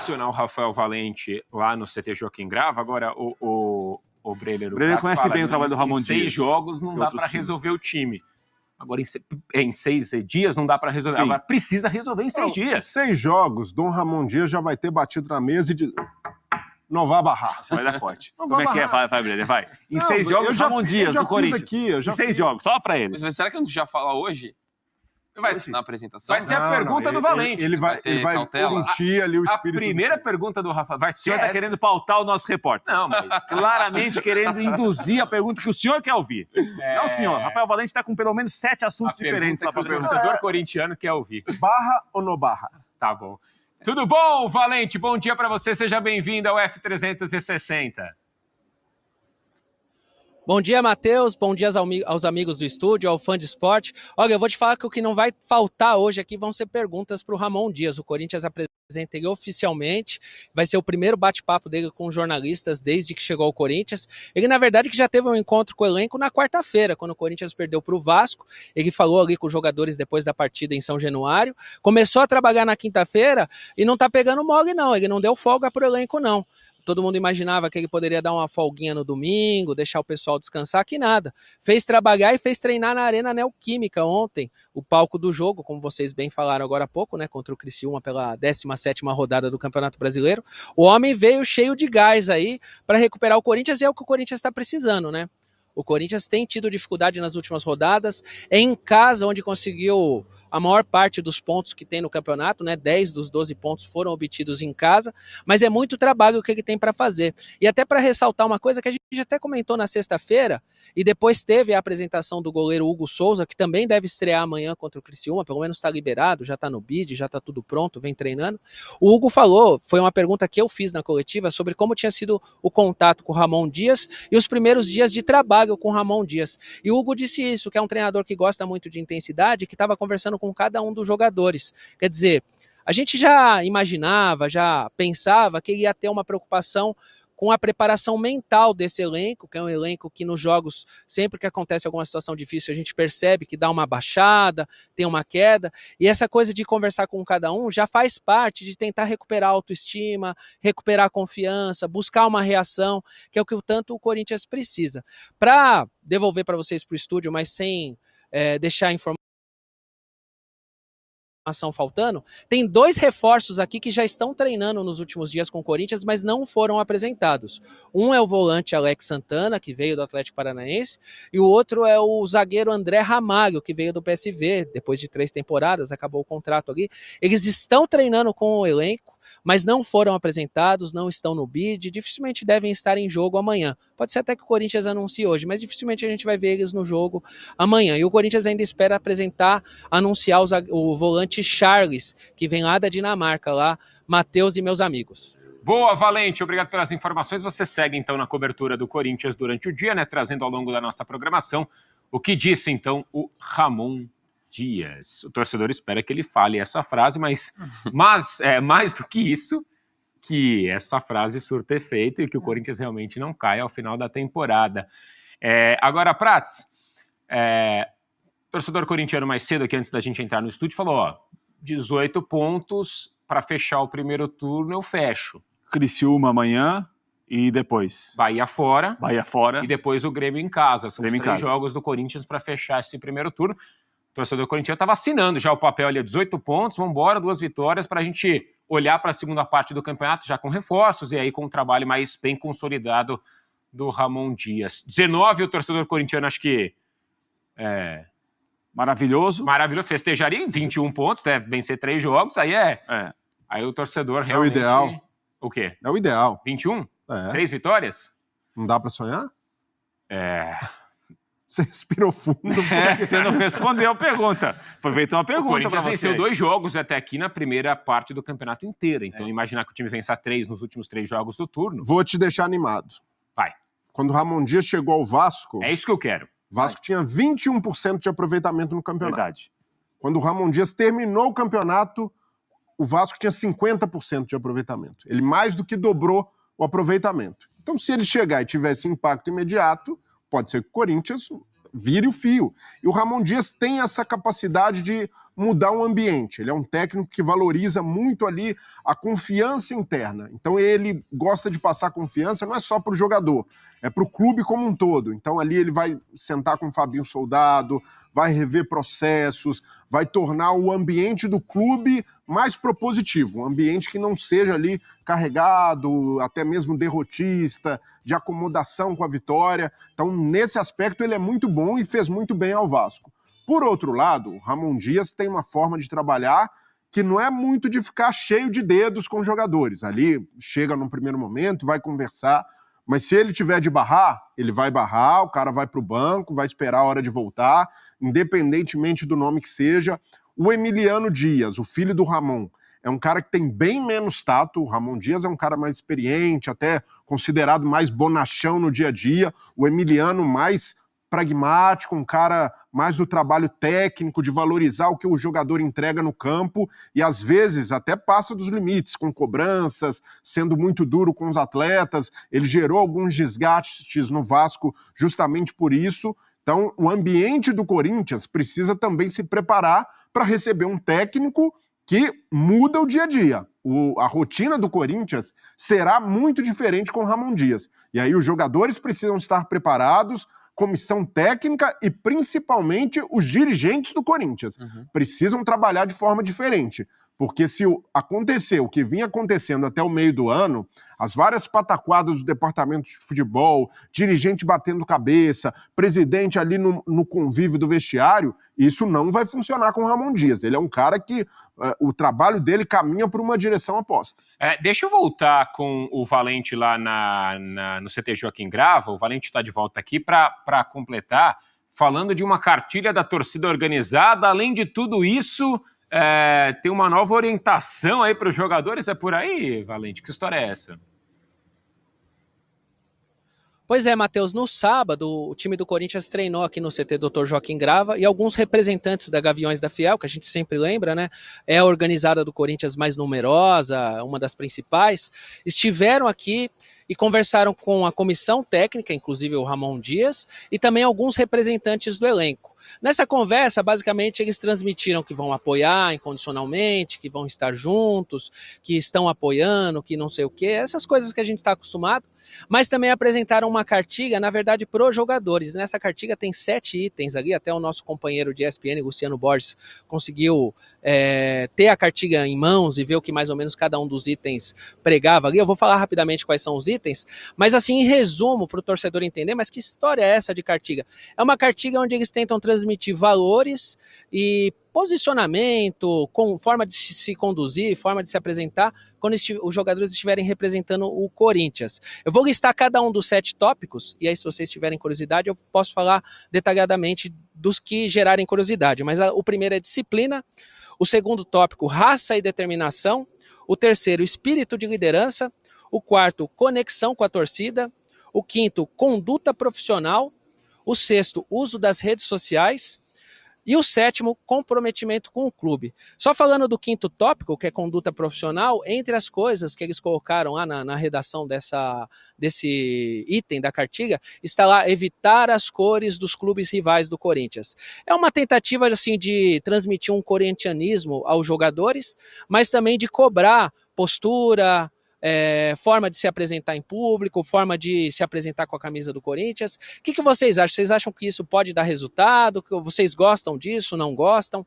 acionar o Rafael Valente lá no CT Joaquim Grava. Agora, o Breler... O Breler conhece bem o trabalho do Ramon Dias. Em 6 jogos não dá para resolver o time. Agora, em 6 dias não dá para resolver. Sim. Agora, precisa resolver em 6 dias. Em 6 jogos, Dom Ramon Dias já vai ter batido na mesa e dizer... Não vai barrar. Você vai dar corte. Não Como é vai que é? barrar. Vai, Breler, vai. Em 6 jogos, Ramon Dias, do Corinthians. Em 6 jogos, só pra eles. Mas será que eu não já falar hoje? Vai, na apresentação? Vai ser a pergunta do Valente. Ele vai sentir ali o espírito. A primeira pergunta do Rafa vai O ser senhor está querendo pautar o nosso repórter. Não, mas... Claramente querendo induzir a pergunta que o senhor quer ouvir. Não, senhor. Rafael Valente está com pelo menos 7 assuntos diferentes lá para perguntar. O torcedor corintiano quer ouvir. Barra ou no barra? Tá bom. Tudo bom, Valente? Bom dia para você. Seja bem-vindo ao F360. Bom dia, Matheus. Bom dia aos amigos do estúdio, ao fã de esporte. Olha, eu vou te falar que o que não vai faltar hoje aqui vão ser perguntas para o Ramon Dias. O Corinthians apresenta ele oficialmente. Vai ser o primeiro bate-papo dele com jornalistas desde que chegou ao Corinthians. Ele, na verdade, que já teve um encontro com o elenco na quarta-feira, quando o Corinthians perdeu para o Vasco. Ele falou ali com os jogadores depois da partida em São Januário. Começou a trabalhar na quinta-feira e não tá pegando mole, não. Ele não deu folga pro elenco, não. Todo mundo imaginava que ele poderia dar uma folguinha no domingo, deixar o pessoal descansar, que nada. Fez trabalhar e fez treinar na Arena Neoquímica ontem, o palco do jogo, como vocês bem falaram agora há pouco, né, contra o Criciúma pela 17ª rodada do Campeonato Brasileiro. O homem veio cheio de gás aí para recuperar o Corinthians e é o que o Corinthians está precisando, né? O Corinthians tem tido dificuldade nas últimas rodadas, é em casa onde conseguiu a maior parte dos pontos que tem no campeonato, né? 10 dos 12 pontos foram obtidos em casa, mas é muito trabalho que ele tem para fazer. E até para ressaltar uma coisa que a gente até comentou na sexta-feira, e depois teve a apresentação do goleiro Hugo Souza, que também deve estrear amanhã contra o Criciúma, pelo menos está liberado, já está no bid, já está tudo pronto, vem treinando. O Hugo falou, foi uma pergunta que eu fiz na coletiva, sobre como tinha sido o contato com o Ramon Dias e os primeiros dias de trabalho com o Ramon Dias. E o Hugo disse isso, que é um treinador que gosta muito de intensidade, que estava conversando com cada um dos jogadores. Quer dizer, a gente já imaginava, já pensava que ele ia ter uma preocupação com a preparação mental desse elenco, que é um elenco que nos jogos, sempre que acontece alguma situação difícil, a gente percebe que dá uma baixada, tem uma queda, e essa coisa de conversar com cada um já faz parte de tentar recuperar a autoestima, recuperar a confiança, buscar uma reação, que é o que tanto o Corinthians precisa. Para devolver para vocês para o estúdio, mas sem deixar informação faltando, tem 2 reforços aqui que já estão treinando nos últimos dias com o Corinthians, mas não foram apresentados. Um é o volante Alex Santana, que veio do Atlético Paranaense, e o outro é o zagueiro André Ramalho, que veio do PSV, depois de 3 temporadas, acabou o contrato ali. Eles estão treinando com o elenco, mas não foram apresentados, não estão no bid, dificilmente devem estar em jogo amanhã. Pode ser até que o Corinthians anuncie hoje, mas dificilmente a gente vai ver eles no jogo amanhã. E o Corinthians ainda espera anunciar o volante Charles, que vem lá da Dinamarca, lá, Matheus e meus amigos. Boa, Valente, obrigado pelas informações. Você segue, então, na cobertura do Corinthians durante o dia, né, trazendo ao longo da nossa programação o que disse, então, o Ramon Dias. O torcedor espera que ele fale essa frase, mas mais do que isso, que essa frase surta efeito e que o Corinthians realmente não caia ao final da temporada. Agora, Prats, torcedor corintiano mais cedo aqui, antes da gente entrar no estúdio, falou, 18 pontos para fechar o primeiro turno, eu fecho. Criciúma amanhã e depois? Bahia fora. E depois o Grêmio em casa. São Grêmio os 3 jogos do Corinthians para fechar esse primeiro turno. O torcedor corintiano estava assinando já o papel ali, 18 pontos, vamos embora, 2 vitórias para a gente olhar para a segunda parte do campeonato já com reforços e aí com um trabalho mais bem consolidado do Ramon Dias. 19, o torcedor corintiano acho que maravilhoso, festejaria em 21 pontos, deve vencer 3 jogos, aí aí o torcedor realmente... É o ideal. O quê? É o ideal. 21? 3 vitórias? Não dá para sonhar? Você respirou fundo. Você não respondeu a pergunta. Foi feita uma pergunta. O Corinthians venceu 2 jogos até aqui na primeira parte do campeonato inteiro. Então, imaginar que o time vença 3 nos últimos 3 jogos do turno. Vou te deixar animado. Vai. Quando o Ramon Dias chegou ao Vasco... É isso que eu quero. Vasco tinha 21% de aproveitamento no campeonato. Verdade. Quando o Ramon Dias terminou o campeonato, o Vasco tinha 50% de aproveitamento. Ele mais do que dobrou o aproveitamento. Então, se ele chegar e tivesse impacto imediato, pode ser que o Corinthians vire o fio. E o Ramon Dias tem essa capacidade de mudar o ambiente. Ele é um técnico que valoriza muito ali a confiança interna. Então ele gosta de passar confiança, não é só para o jogador, é para o clube como um todo. Então ali ele vai sentar com o Fabinho Soldado, vai rever processos, vai tornar o ambiente do clube mais propositivo, um ambiente que não seja ali carregado, até mesmo derrotista, de acomodação com a vitória. Então nesse aspecto ele é muito bom e fez muito bem ao Vasco. Por outro lado, o Ramon Dias tem uma forma de trabalhar que não é muito de ficar cheio de dedos com os jogadores. Ali, chega num primeiro momento, vai conversar, mas se ele tiver de barrar, ele vai barrar, o cara vai para o banco, vai esperar a hora de voltar, independentemente do nome que seja. O Emiliano Dias, o filho do Ramon, é um cara que tem bem menos tato. O Ramon Dias é um cara mais experiente, até considerado mais bonachão no dia a dia. O Emiliano mais pragmático, um cara mais do trabalho técnico, de valorizar o que o jogador entrega no campo e às vezes até passa dos limites, com cobranças, sendo muito duro com os atletas. Ele gerou alguns desgastes no Vasco justamente por isso. Então o ambiente do Corinthians precisa também se preparar para receber um técnico que muda o dia a dia. A rotina do Corinthians será muito diferente com o Ramon Dias. E aí os jogadores precisam estar preparados, comissão técnica e principalmente os dirigentes do Corinthians. Precisam trabalhar de forma diferente. Porque se acontecer o que vinha acontecendo até o meio do ano, as várias pataquadas do departamento de futebol, dirigente batendo cabeça, presidente ali no convívio do vestiário, isso não vai funcionar com o Ramon Dias. Ele é um cara que o trabalho dele caminha por uma direção oposta. Deixa eu voltar com o Valente lá no CT Joaquim Grava. O Valente está de volta aqui para completar, falando de uma cartilha da torcida organizada. Além de tudo isso, tem uma nova orientação aí para os jogadores. É por aí, Valente? Que história é essa? Pois é, Matheus, no sábado o time do Corinthians treinou aqui no CT Dr. Joaquim Grava e alguns representantes da Gaviões da Fiel, que a gente sempre lembra, né? É a organizada do Corinthians mais numerosa, uma das principais, estiveram aqui e conversaram com a comissão técnica, inclusive o Ramon Dias, e também alguns representantes do elenco. Nessa conversa, basicamente, eles transmitiram que vão apoiar incondicionalmente, que vão estar juntos, que estão apoiando, que não sei o quê, essas coisas que a gente está acostumado, mas também apresentaram uma cartilha, na verdade, para os jogadores. Nessa cartilha tem 7 itens ali, até o nosso companheiro de ESPN, Luciano Borges, conseguiu ter a cartilha em mãos e ver o que mais ou menos cada um dos itens pregava ali. Eu vou falar rapidamente quais são os itens, mas assim, em resumo, para o torcedor entender, mas que história é essa de cartilha? É uma cartilha onde eles tentam transmitir valores e posicionamento, com forma de se conduzir, forma de se apresentar quando os jogadores estiverem representando o Corinthians. Eu vou listar cada um dos 7 tópicos, e aí se vocês tiverem curiosidade, eu posso falar detalhadamente dos que gerarem curiosidade, mas o primeiro é disciplina, o segundo tópico, raça e determinação, o terceiro, espírito de liderança, o quarto, conexão com a torcida, o quinto, conduta profissional, o sexto, uso das redes sociais, e o sétimo, comprometimento com o clube. Só falando do quinto tópico, que é conduta profissional, entre as coisas que eles colocaram lá na redação desse item da cartilha, está lá evitar as cores dos clubes rivais do Corinthians. É uma tentativa assim, de transmitir um corintianismo aos jogadores, mas também de cobrar postura, forma de se apresentar em público, forma de se apresentar com a camisa do Corinthians. O que vocês acham? Vocês acham que isso pode dar resultado? Vocês gostam disso? Não gostam?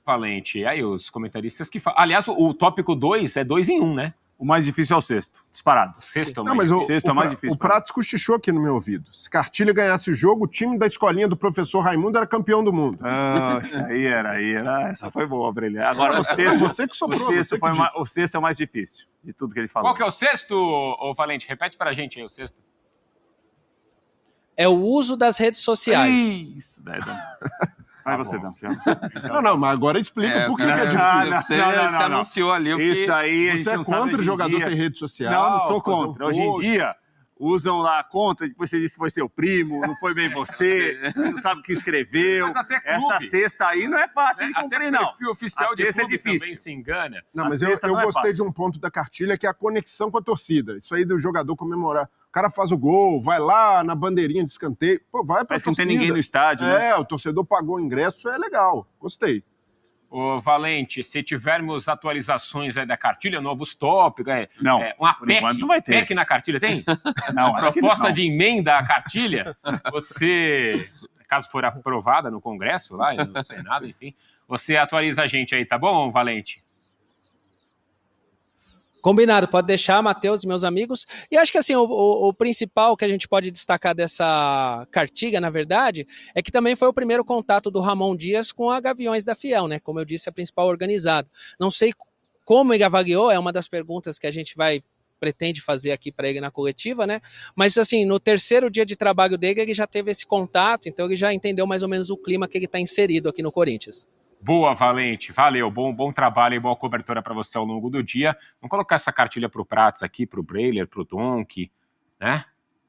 Valente, aí os comentaristas que falam. Aliás, o tópico 2 é 2 em 1, né? O mais difícil é o sexto, disparado. O sexto é o Não, mais mas difícil. Sexto é o mais difícil. O Pratos cochichou aqui no meu ouvido. Se Cartilha ganhasse o jogo, o time da escolinha do professor Raimundo era campeão do mundo. Poxa, aí era. Essa foi boa pra ele. Agora o sexto, Você que sobrou, o sexto é o mais difícil de tudo que ele falou. Qual que é o sexto, ô Valente? Repete pra gente aí o sexto. É o uso das redes sociais. Isso, Vai você, Dan. Não, mas agora explica por que é difícil. Você anunciou ali. Isso daí a gente Você é não sabe contra o hoje em jogador dia. ter rede social? Não sou contra. Hoje em post. dia, usam lá contra, depois você disse que foi seu primo, não foi bem você, não sabe o que escreveu. Mas até clube. Essa cesta aí não é fácil de cumprir, até não. perfil oficial A de sexta é clube difícil. também se engana. Não, A mas eu sexta não é gostei fácil. de um ponto da cartilha, que é a conexão com a torcida. Isso aí do jogador comemorar o cara faz o gol, vai lá na bandeirinha de escanteio, pô, vai pra Parece que não torcida. tem ninguém no estádio, né? O torcedor pagou o ingresso, é legal, gostei. Ô, Valente, se tivermos atualizações aí da cartilha, novos tópicos, Não, uma por PEC, enquanto não vai ter. PEC na cartilha tem? Não, acho que Proposta não. de emenda à cartilha, você, caso for aprovada no Congresso, lá no Senado, enfim, você atualiza a gente aí, tá bom, Valente? Combinado, pode deixar, Matheus e meus amigos. E acho que assim, o principal que a gente pode destacar dessa cartilha, na verdade, é que também foi o primeiro contato do Ramon Dias com a Gaviões da Fiel, né? Como eu disse, a principal organizada. Não sei como ele avaliou, é uma das perguntas que a gente pretende fazer aqui para ele na coletiva, né? Mas assim, no terceiro dia de trabalho dele, ele já teve esse contato, então ele já entendeu mais ou menos o clima que ele está inserido aqui no Corinthians. Boa, Valente. Valeu. Bom trabalho e boa cobertura para você ao longo do dia. Vamos colocar essa cartilha pro Prats aqui, pro Breiler, pro Donk, né?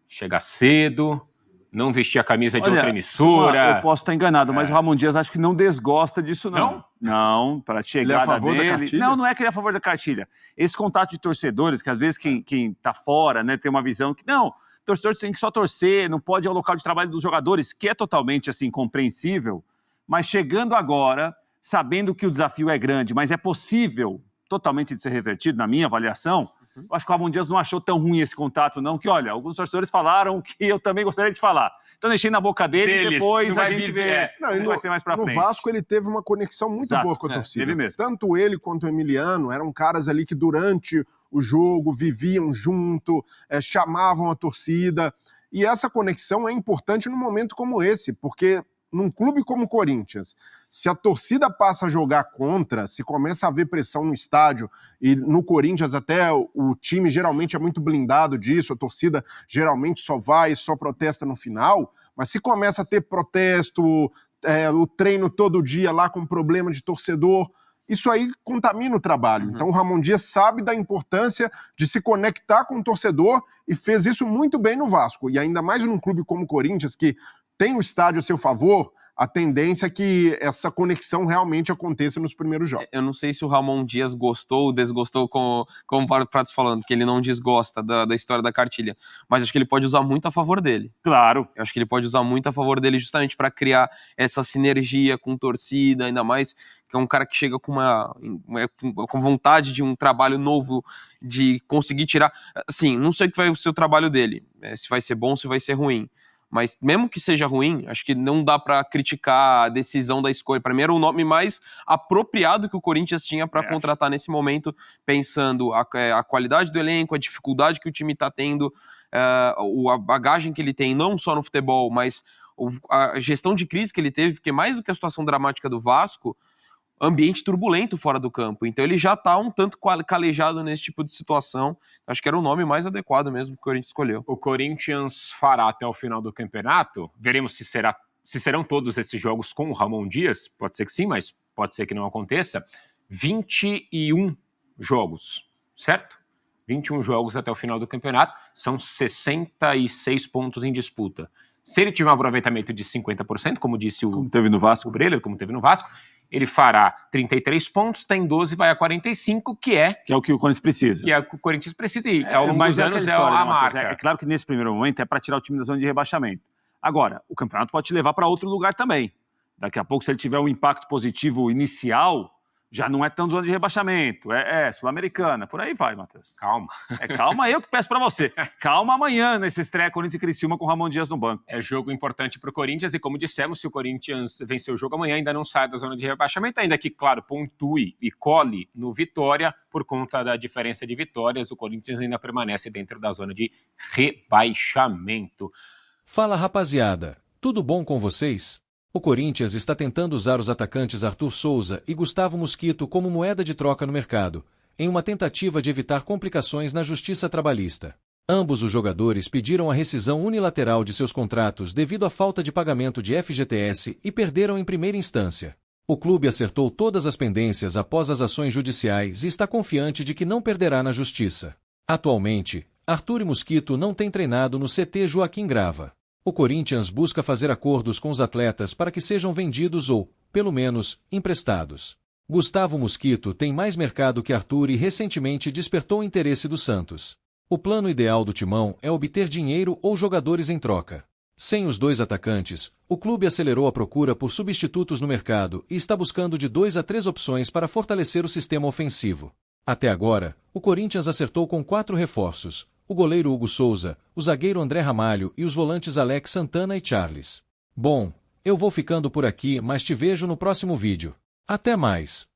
Chegar cedo, não vestir a camisa de outra emissora. Eu posso estar enganado, mas o Ramon Dias acho que não desgosta disso, não. Não, para a chegada Ele é a favor dele. da cartilha? Não é que ele é a favor da cartilha. Esse contato de torcedores, que às vezes quem tá fora, né, tem uma visão que, não, torcedor tem que só torcer, não pode ir ao local de trabalho dos jogadores, que é totalmente, assim, compreensível. Mas chegando agora, sabendo que o desafio é grande, mas é possível totalmente de ser revertido, na minha avaliação, eu acho que o Ramon Dias não achou tão ruim esse contato, não, que, olha, alguns torcedores falaram que eu também gostaria de falar. Então deixei na boca dele e depois a gente vê. Não, vai ser mais pra frente. No Vasco ele teve uma conexão muito boa com a torcida. Teve mesmo. Tanto ele quanto o Emiliano eram caras ali que durante o jogo viviam junto, chamavam a torcida. E essa conexão é importante num momento como esse, porque num clube como o Corinthians, se a torcida passa a jogar contra, se começa a haver pressão no estádio, e no Corinthians até o time geralmente é muito blindado disso, a torcida geralmente só protesta no final, mas se começa a ter protesto, o treino todo dia lá com problema de torcedor, isso aí contamina o trabalho. Então o Ramon Dias sabe da importância de se conectar com o torcedor e fez isso muito bem no Vasco, e ainda mais num clube como o Corinthians, que tem o estádio a seu favor, a tendência é que essa conexão realmente aconteça nos primeiros jogos. Eu não sei se o Ramon Dias gostou ou desgostou, como o Prats falando, que ele não desgosta da história da cartilha, mas acho que ele pode usar muito a favor dele. Claro. Eu acho que ele pode usar muito a favor dele justamente para criar essa sinergia com torcida, ainda mais que é um cara que chega com vontade de um trabalho novo, de conseguir tirar... Assim, não sei o que vai ser o trabalho dele, se vai ser bom, se vai ser ruim. Mas mesmo que seja ruim, acho que não dá pra criticar a decisão da escolha. Para mim era o nome mais apropriado que o Corinthians tinha para contratar nesse momento, pensando a qualidade do elenco, a dificuldade que o time tá tendo, a bagagem que ele tem, não só no futebol, mas a gestão de crise que ele teve, porque mais do que a situação dramática do Vasco, ambiente turbulento fora do campo. Então ele já tá um tanto calejado nesse tipo de situação. Acho que era o nome mais adequado mesmo que o Corinthians escolheu. O Corinthians fará até o final do campeonato, veremos se serão todos esses jogos com o Ramon Dias, pode ser que sim, mas pode ser que não aconteça, 21 jogos, certo? 21 jogos até o final do campeonato, são 66 pontos em disputa. Se ele tiver um aproveitamento de 50%, como disse como teve no Vasco, o Breiler, como teve no Vasco, ele fará 33 pontos, tem 12, vai a 45, que é o que o Corinthians precisa. Que é o que o Corinthians precisa e ao longo dos anos é a marca. É claro que nesse primeiro momento é para tirar o time da zona de rebaixamento. Agora, o campeonato pode te levar para outro lugar também. Daqui a pouco, se ele tiver um impacto positivo inicial, já não é tão zona de rebaixamento. Sul-Americana. Por aí vai, Matheus. Calma. Calma, eu que peço pra você. Calma amanhã nesse estreia Corinthians e Criciúma com o Ramon Dias no banco. É jogo importante pro Corinthians e, como dissemos, se o Corinthians vencer o jogo amanhã, ainda não sai da zona de rebaixamento, ainda que, claro, pontue e cole no Vitória, por conta da diferença de vitórias, o Corinthians ainda permanece dentro da zona de rebaixamento. Fala, rapaziada. Tudo bom com vocês? O Corinthians está tentando usar os atacantes Arthur Souza e Gustavo Mosquito como moeda de troca no mercado, em uma tentativa de evitar complicações na justiça trabalhista. Ambos os jogadores pediram a rescisão unilateral de seus contratos devido à falta de pagamento de FGTS e perderam em primeira instância. O clube acertou todas as pendências após as ações judiciais e está confiante de que não perderá na justiça. Atualmente, Arthur e Mosquito não têm treinado no CT Joaquim Grava. O Corinthians busca fazer acordos com os atletas para que sejam vendidos ou, pelo menos, emprestados. Gustavo Mosquito tem mais mercado que Arthur e recentemente despertou o interesse do Santos. O plano ideal do Timão é obter dinheiro ou jogadores em troca. Sem os 2 atacantes, o clube acelerou a procura por substitutos no mercado e está buscando de 2 a 3 opções para fortalecer o sistema ofensivo. Até agora, o Corinthians acertou com 4 reforços: o goleiro Hugo Souza, o zagueiro André Ramalho e os volantes Alex Santana e Charles. Bom, eu vou ficando por aqui, mas te vejo no próximo vídeo. Até mais!